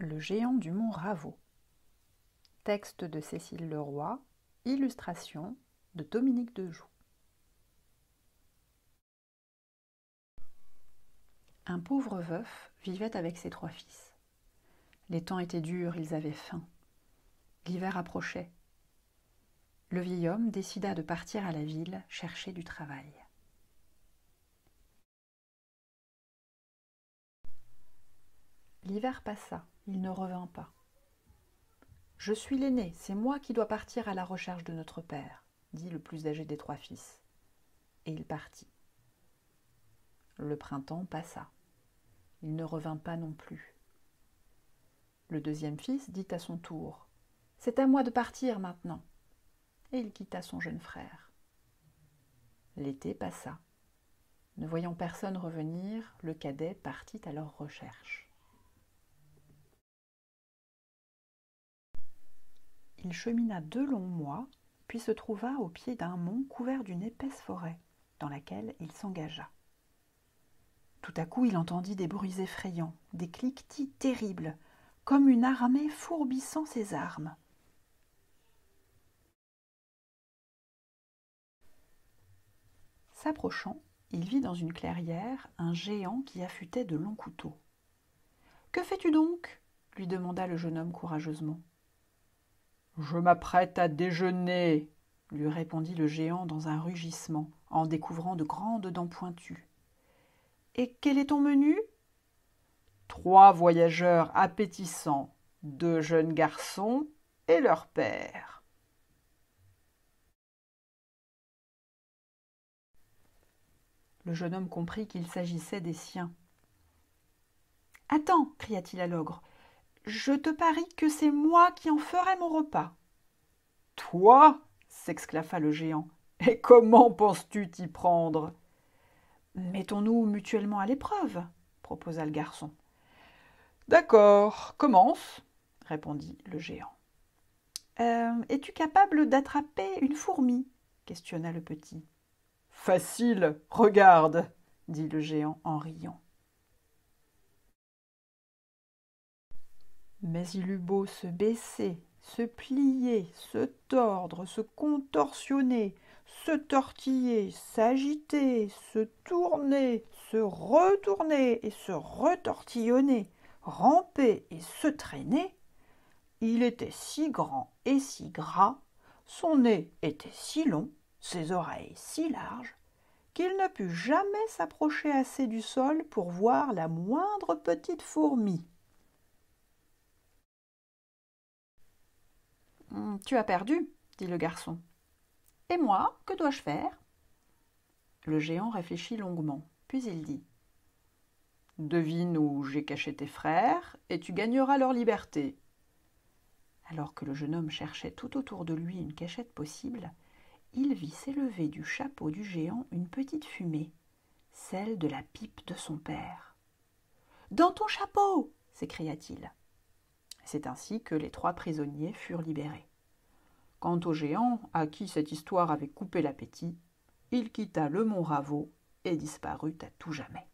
Le géant du mont Ravo. Texte de Cécile Leroy, illustration de Dominique Dejoux. Un pauvre veuf vivait avec ses 3 fils. Les temps étaient durs, ils avaient faim. L'hiver approchait. Le vieil homme décida de partir à la ville chercher du travail. L'hiver passa, il ne revint pas. « Je suis l'aîné, c'est moi qui dois partir à la recherche de notre père, » dit le plus âgé des 3 fils. Et il partit. Le printemps passa. Il ne revint pas non plus. Le deuxième fils dit à son tour « C'est à moi de partir maintenant » et il quitta son jeune frère. L'été passa. Ne voyant personne revenir, le cadet partit à leur recherche. Il chemina 2 longs mois, puis se trouva au pied d'un mont couvert d'une épaisse forêt, dans laquelle il s'engagea. Tout à coup, il entendit des bruits effrayants, des cliquetis terribles, comme une armée fourbissant ses armes. S'approchant, il vit dans une clairière un géant qui affûtait de longs couteaux. « Que fais-tu donc » lui demanda le jeune homme courageusement. « Je m'apprête à déjeuner » lui répondit le géant dans un rugissement, en découvrant de grandes dents pointues. « Et quel est ton menu ?»« 3 voyageurs appétissants, 2 jeunes garçons et leur père. » Le jeune homme comprit qu'il s'agissait des siens. « Attends » cria-t-il à l'ogre, « je te parie que c'est moi qui en ferai mon repas. »« Toi » s'exclama le géant, « et comment penses-tu t'y prendre ?»« Mettons-nous mutuellement à l'épreuve, » proposa le garçon. « D'accord, commence, » répondit le géant. « Es-tu capable d'attraper une fourmi ?» questionna le petit. « Facile, regarde, » dit le géant en riant. Mais il eut beau se baisser, se plier, se tordre, se contorsionner, se tortiller, s'agiter, se tourner, se retourner et se retortillonner, ramper et se traîner, il était si grand et si gras, son nez était si long, ses oreilles si larges, qu'il ne put jamais s'approcher assez du sol pour voir la moindre petite fourmi. « Tu as perdu, » dit le garçon. « Et moi, que dois-je faire ?» Le géant réfléchit longuement, puis il dit « Devine où j'ai caché tes frères, et tu gagneras leur liberté. » Alors que le jeune homme cherchait tout autour de lui une cachette possible, il vit s'élever du chapeau du géant une petite fumée, celle de la pipe de son père. « Dans ton chapeau !» s'écria-t-il. C'est ainsi que les 3 prisonniers furent libérés. Quant au géant, à qui cette histoire avait coupé l'appétit, il quitta le mont Ravo et disparut à tout jamais.